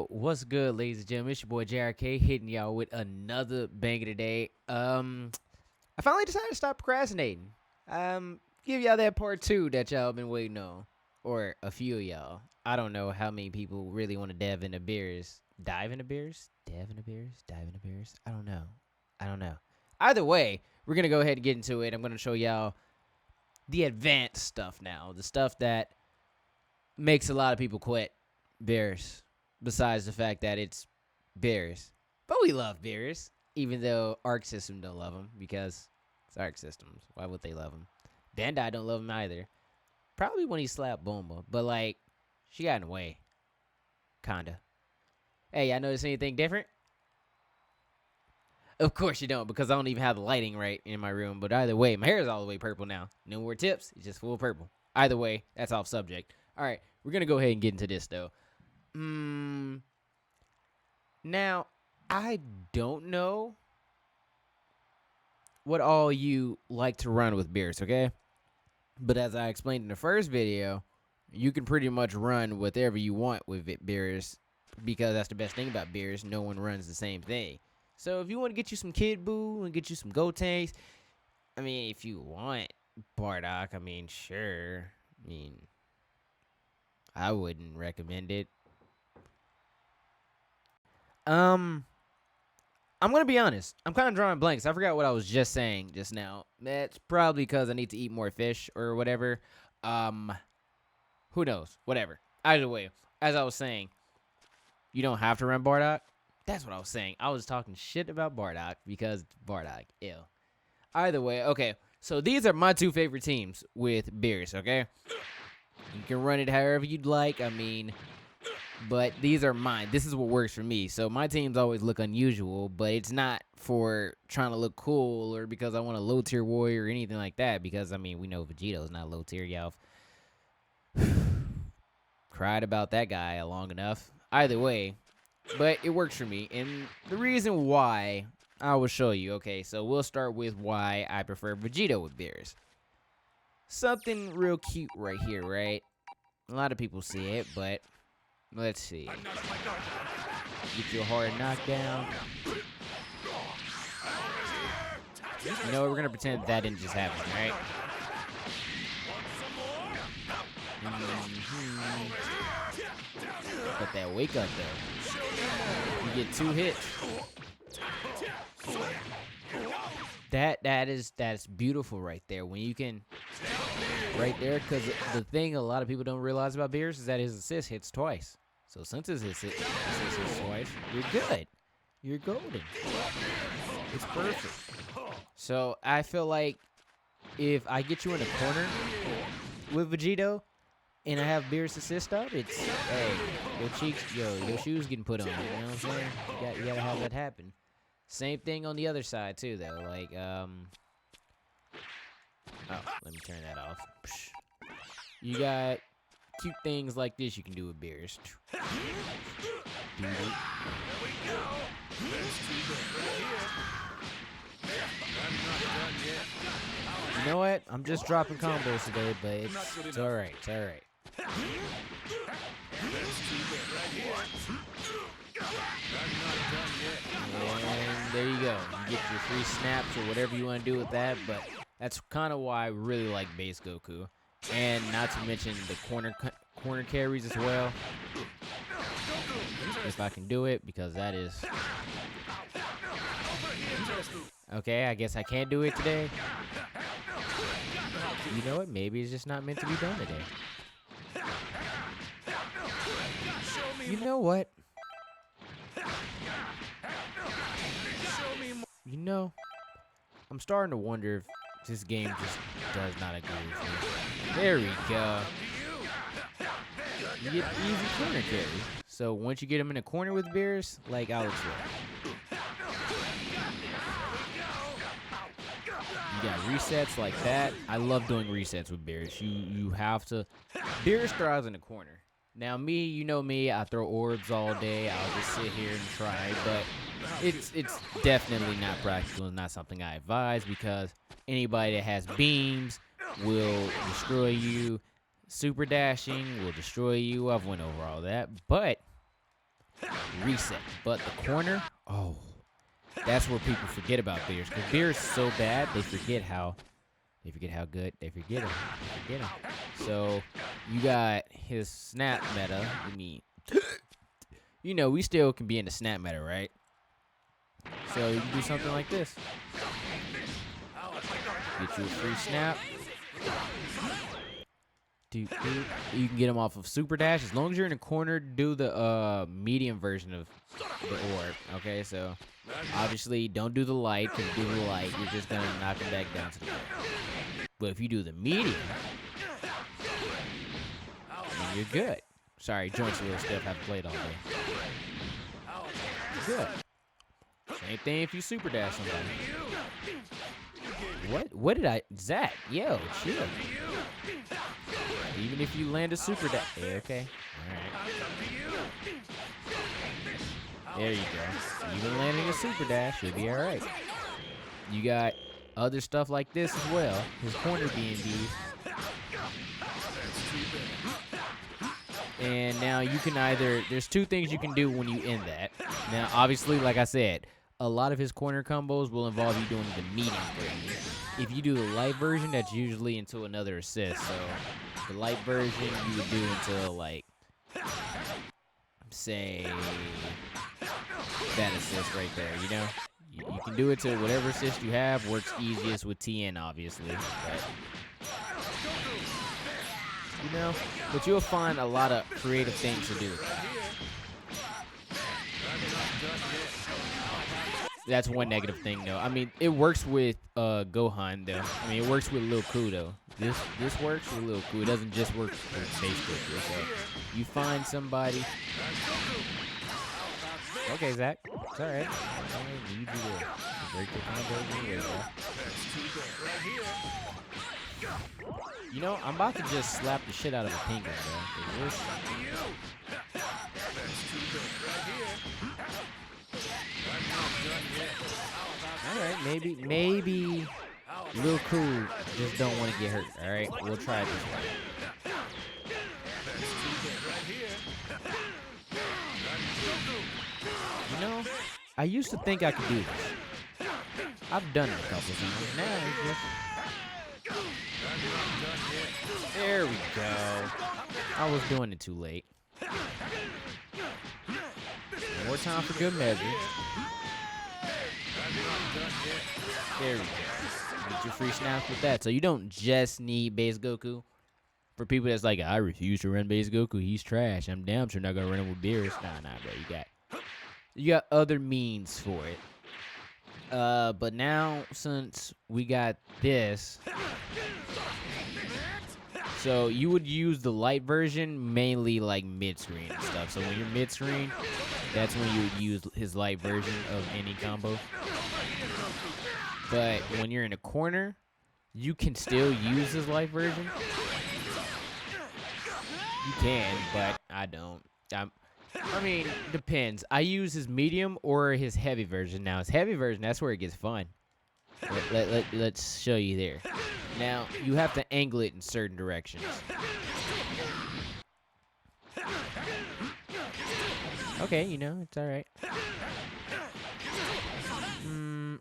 Yo, what's good, ladies and gentlemen? It's your boy JRK hitting y'all with another banger today. I finally decided to stop procrastinating. Give y'all that part 2 that y'all been waiting on, or a few of y'all. I don't know how many people really want to dive into Beerus. Dive into Beerus? Dive into Beerus? Dive into Beerus? I don't know. Either way, we're gonna go ahead and get into it. I'm gonna show y'all the advanced stuff now, the stuff that makes a lot of people quit Beerus. Besides the fact that it's Beerus. But we love Beerus, even though Arc System don't love him, because it's Arc Systems. Why would they love him? Bandai don't love him either. Probably when he slapped Bomba, but like, she got in the way. Kinda. Hey, y'all notice anything different? Of course you don't, because I don't even have the lighting right in my room. But either way, my hair is all the way purple now. No more tips, it's just full purple. Either way, that's off subject. Alright, we're gonna go ahead and get into this though. Now, I don't know what all you like to run with Beerus, okay? But as I explained in the first video, you can pretty much run whatever you want with Beerus, because that's the best thing about Beerus. No one runs the same thing. So if you want to get you some Kid Buu and get you some Gotenks, I mean, if you want Bardock, I mean, sure. I mean, I wouldn't recommend it. I'm gonna be honest. I'm kind of drawing blanks. I forgot what I was just saying just now. That's probably because I need to eat more fish or whatever. Who knows? Whatever. Either way, as I was saying, you don't have to run Bardock. That's what I was saying. I was talking shit about Bardock because Bardock, ew. Either way, okay. So these are my 2 favorite teams with Beerus, okay? You can run it however you'd like. I mean, but these are mine. This is what works for me. So my teams always look unusual, but it's not for trying to look cool or because I want a low tier warrior or anything like that. Because I mean, we know Vegito's not low tier. Y'all cried about that guy long enough. Either way, but it works for me. And the reason why, I will show you. Okay, so we'll start with why I prefer Vegito with Beerus. Something real cute right here, right? A lot of people see it, but let's see. Get your hard knockdown. You know what? We're going to pretend that didn't just happen, right? Got that wake up there. You get 2 hits. That's beautiful right there. When you can, right there, because the thing a lot of people don't realize about Beerus is that his assist hits twice. So since his assist hits twice, you're good. You're golden. It's perfect. So I feel like if I get you in a corner with Vegito and I have Beerus assist up, it's, hey, your cheeks, your shoes getting put on. You know what I'm saying? You gotta have that happen. Same thing on the other side too, though. Like, oh, let me turn that off. You got cute things like this you can do with Beerus. You know what? I'm just dropping combos today, but it's alright. It's alright. And there you go. You get your free snaps or whatever you want to do with that, but that's kind of why I really like base Goku. And not to mention the corner carries as well. If I can do it, because that is... Okay, I guess I can't do it today. You know what? Maybe it's just not meant to be done today. You know what? You know, I'm starting to wonder if this game just does not agree with me. There we go. You get easy corner carry. So once you get him in a corner with Beerus, like Alex will. You got resets like that. I love doing resets with Beerus. You have to. Beerus thrives in the corner. Now me, you know me, I throw orbs all day. I'll just sit here and try, but it's definitely not practical and not something I advise, because anybody that has beams will destroy you. Super dashing will destroy you. I've went over all that, but reset. But the corner, oh, that's where people forget about Beerus. Because Beerus is so bad, they forget how good. They forget him. So you got his snap meta. I mean, you know, we still can be in the snap meta, right? So you can do something like this. Get you a free snap. You can get him off of super dash. As long as you're in a corner, do the medium version of the orb. Okay, so obviously don't do the light, because if you do the light, you're just gonna knock him back down to the ground. But if you do the medium, then you're good. Sorry, joints a little stiff. Haven't played all day. Good. Same thing if you super dash somebody. What did I... Zach, yo, chill. Even if you land a super dash... Yeah, okay. Alright. There you go. Even landing a super dash, you'll be alright. You got other stuff like this as well. His corner B&Bs. And now you can either... There's two things you can do when you end that. Now, obviously, like I said, a lot of his corner combos will involve you doing the medium version. If you do the light version, that's usually into another assist. So the light version you would do until, like, say, that assist right there, you know? You can do it to whatever assist you have. Works easiest with TN, obviously. But, you know, but you'll find a lot of creative things to do. That's one negative thing, though. I mean, it works with Gohan, though. I mean, it works with Lil Ku, though. This works with Lil Ku. It doesn't just work with base Goku. So you find somebody. Okay, Zach. It's all right. I need you to break your combo anyway, bro. You know, I'm about to just slap the shit out of a penguin, bro. Alright, maybe Lil Cool just don't want to get hurt. Alright, we'll try it this way. You know, I used to think I could do this. I've done it a couple of times. Now it's just... There we go. I was doing it too late. More time for good measure. There we go. Get your free snaps with that. So you don't just need base Goku. For people that's like, I refuse to run base Goku, he's trash. I'm damn sure not gonna run him with Beerus. Nah, bro. You got other means for it. But now since we got this, so you would use the light version mainly like mid-screen and stuff. So when you're mid-screen, that's when you would use his light version of any combo. But when you're in a corner, you can still use his light version. You can, but I don't. I mean, depends. I use his medium or his heavy version. Now, his heavy version, that's where it gets fun. Let's show you there. Now, you have to angle it in certain directions. Okay, you know, it's all right.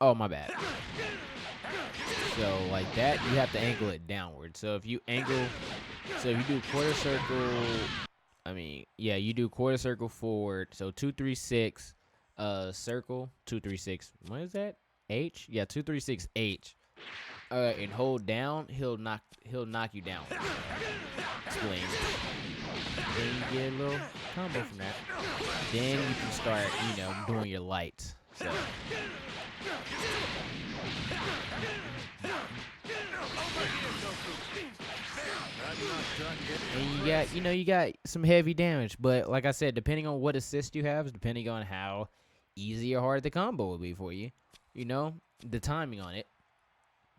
Oh, my bad. So, like that, you have to angle it downward. So, if you do quarter circle, I mean, yeah, you do quarter circle forward. So, 236, circle, 236. What is that? H? Yeah, 236 H. And hold down, he'll knock you down. Explain. Then you get a little combo from that. Then you can start, you know, doing your lights. So. And you got some heavy damage, but like I said, depending on what assist you have, is depending on how easy or hard the combo will be for you. You know, the timing on it.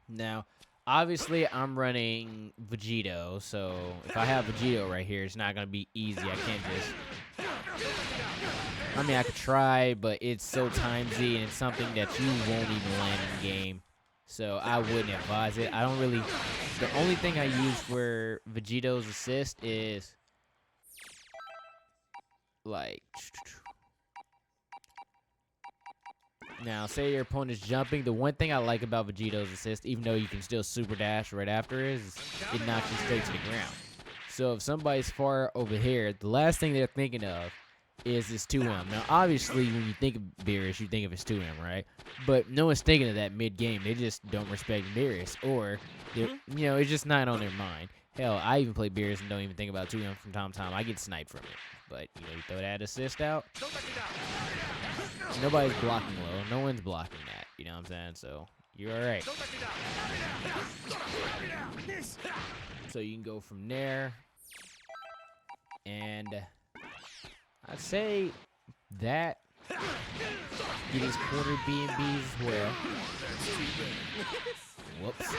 Now, obviously, I'm running Vegito, so if I have Vegito right here, it's not gonna be easy. I can't just. I mean, I could try, but it's so timesy, and it's something that you won't even land in game. So I wouldn't advise it. I don't really. The only thing I use for Vegito's assist is like Now, say your opponent's jumping. The one thing I like about Vegeto's assist, even though you can still super dash right after, is it knocks you straight to the ground. So if somebody's far over here, the last thing they're thinking of is this 2M. Now, obviously, when you think of Beerus, you think of his 2M, right? But no one's thinking of that mid-game. They just don't respect Beerus, or, you know, it's just not on their mind. Hell, I even play Beerus and don't even think about 2M from time to time. I get sniped from it. But, you know, you throw that assist out. Nobody's blocking low. No one's blocking that. You know what I'm saying? So, you're all right. So, you can go from there. And I'd say that get his corner B&Bs as well. Whoops.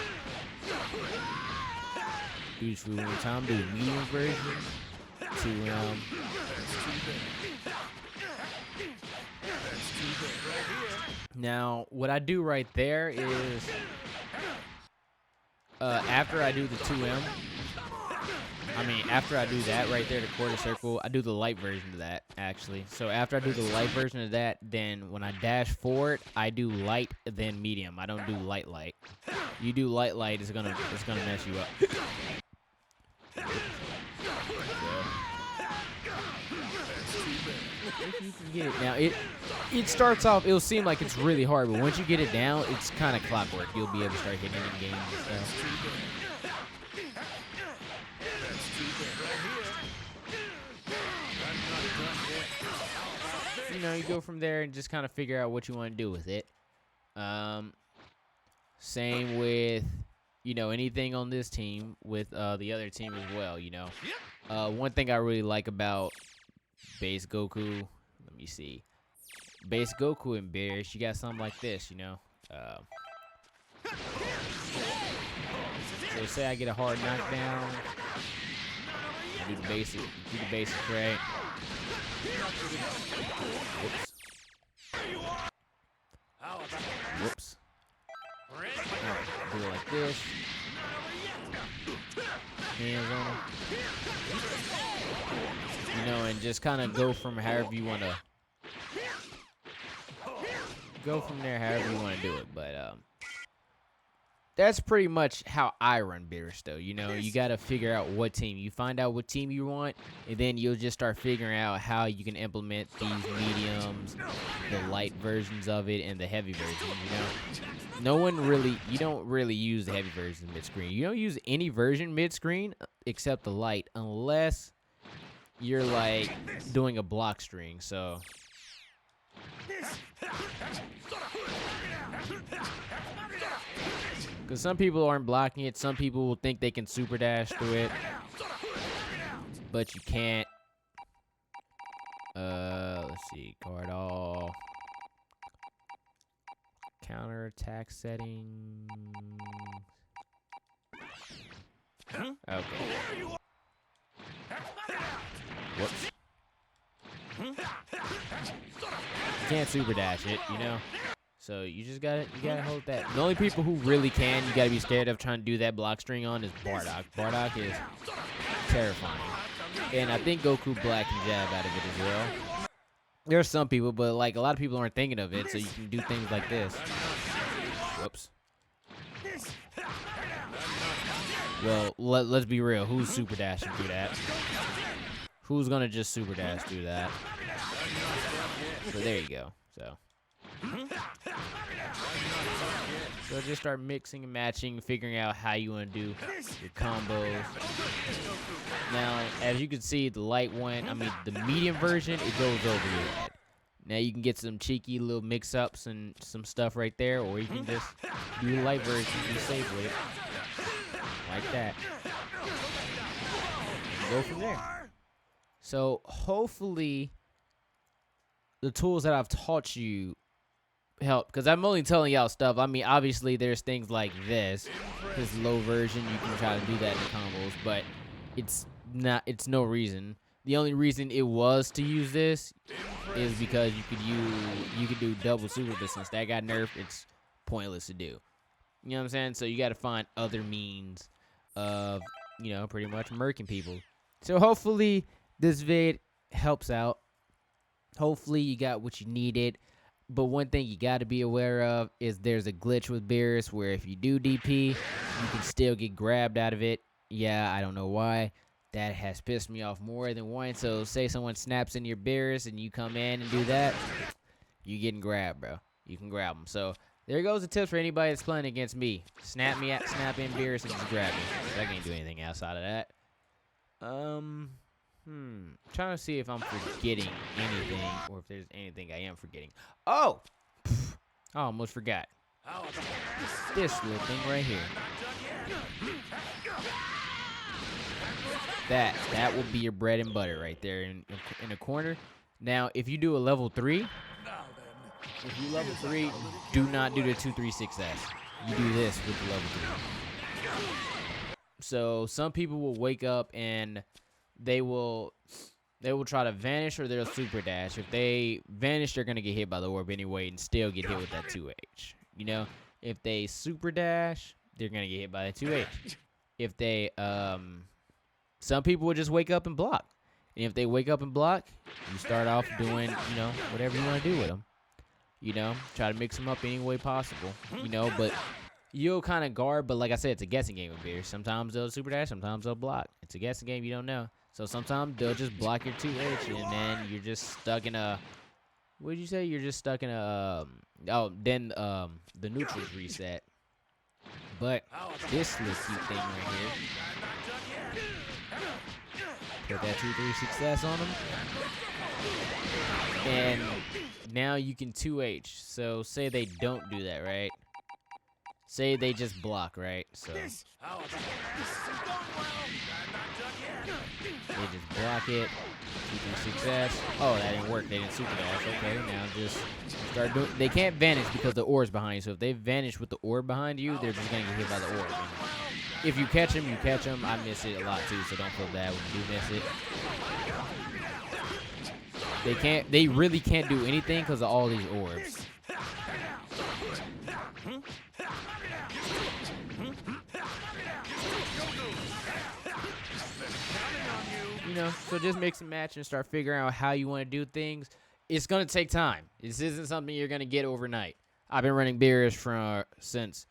Do this for one more time. Do the medium version. To now, what I do right there is after I do the 2M. After I do that right there, the quarter circle, I do the light version of that, actually. So after I do the light version of that, then when I dash forward, I do light, then medium. I don't do light. You do light, it's gonna mess you up. If you can get it now, it starts off, it'll seem like it's really hard, but once you get it down, it's kind of clockwork. You'll be able to start hitting it in games and stuff. You know, you go from there and just kind of figure out what you want to do with it. Same with, you know, anything on this team with the other team as well, you know. One thing I really like about Base Goku, let me see. Base Goku and Beerus, you got something like this, you know. So say I get a hard knockdown. I do the basic right? Whoops. Alright, do it like this. Hands on him. You know, and just kind of go from however you want to. Go from there however you want to do it. But, that's pretty much how I run Beerus, though. You know, you got to figure out what team. You find out what team you want, and then you'll just start figuring out how you can implement these mediums, the light versions of it, and the heavy version, you know. You don't really use the heavy version mid-screen. You don't use any version mid-screen except the light, unless you're, like, doing a block string, so. Because some people aren't blocking it. Some people will think they can super dash through it. But you can't. Let's see. Guard all. Counter attack settings. Okay. Whoops. You can't super dash it, you know? So you gotta hold that. The only people who really can, you gotta be scared of trying to do that block string on is Bardock. Bardock is terrifying. And I think Goku Black can jab out of it as well. There are some people, but like a lot of people aren't thinking of it, so you can do things like this. Whoops. Well, let's be real. Who's super dashing through that? Who's gonna just super dash through that? So there you go. So just start mixing and matching, figuring out how you want to do your combos. Now, as you can see, the light one, the medium version, it goes over your head. Now you can get some cheeky little mix-ups and some stuff right there, or you can just do the light version, be safe with it. Like that. And go from there. So hopefully the tools that I've taught you help, because I'm only telling y'all stuff. Obviously there's things like this low version, you can try to do that in combos, but it's no reason. The only reason it was to use this is because you could do double super, but since that got nerfed, it's pointless to do. You know what I'm saying? So you got to find other means of, you know, pretty much murking people. So hopefully this vid helps out. Hopefully you got what you needed. But one thing you got to be aware of is there's a glitch with Beerus where if you do DP, you can still get grabbed out of it. Yeah, I don't know why. That has pissed me off more than once. So say someone snaps into your Beerus and you come in and do that, you getting grabbed, bro. You can grab them. So there goes the tips for anybody that's playing against me. Snap in Beerus and just grab me. I can't do anything outside of that. Trying to see if I'm forgetting anything or if there's anything I am forgetting. Oh! I almost forgot. This little thing right here. That will be your bread and butter right there in the corner. Now, if you do a level 3, if you level 3, do not do the 2-3-6S. You do this with the level 3. So some people will wake up and they will try to vanish or they'll super dash. If they vanish, they're gonna get hit by the orb anyway and still get hit with that 2H. You know, if they super dash, they're gonna get hit by that 2H. If they some people will just wake up and block. And if they wake up and block, you start off doing, you know, whatever you want to do with them. You know, try to mix them up any way possible. You know, but you'll kind of guard. But like I said, it's a guessing game with Beerus. Sometimes they'll super dash, sometimes they'll block. It's a guessing game. You don't know. So sometimes they'll just block your 2H, and then you're just stuck in a. What did you say? You're just stuck in a. Then the neutrals reset. But this little cute thing right here. Put that 2-3-6S on them. And now you can 2H. So say they don't do that, right? Say they just block, right? So they just block it. 2-3-6S. Oh, that didn't work. They didn't super dash. Okay, now just start doing. They can't vanish because the orb's behind you. So if they vanish with the orb behind you, they're just gonna get hit by the orb. And if you catch them, you catch them. I miss it a lot too, so don't feel bad when you do miss it. They can't. They really can't do anything because of all these orbs. You know, so just mix and match and start figuring out how you want to do things. It's gonna take time. This isn't something you're gonna get overnight. I've been running Beerus since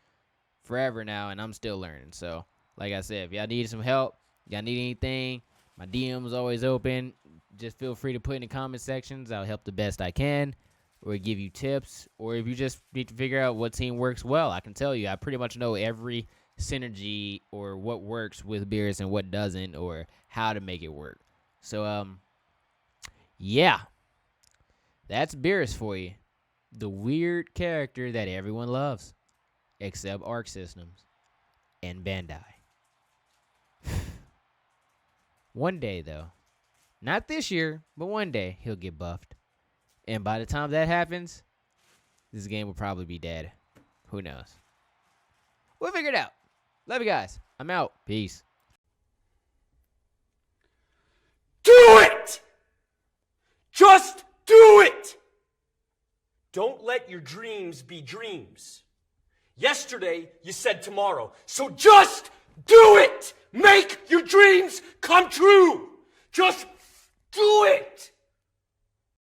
forever now, and I'm still learning. So, like I said, if y'all need some help, y'all need anything, my DM is always open. Just feel free to put in the comment sections. I'll help the best I can, or give you tips, or if you just need to figure out what team works well, I can tell you. I pretty much know every synergy or what works with Beerus and what doesn't, or how to make it work. So, yeah, that's Beerus for you. The weird character that everyone loves, except Arc Systems and Bandai. One day, though, not this year, but one day, he'll get buffed. And by the time that happens, this game will probably be dead. Who knows? We'll figure it out. Love you guys. I'm out. Peace. Do it! Just do it! Don't let your dreams be dreams. Yesterday, you said tomorrow. So just do it! Make your dreams come true! Just do it!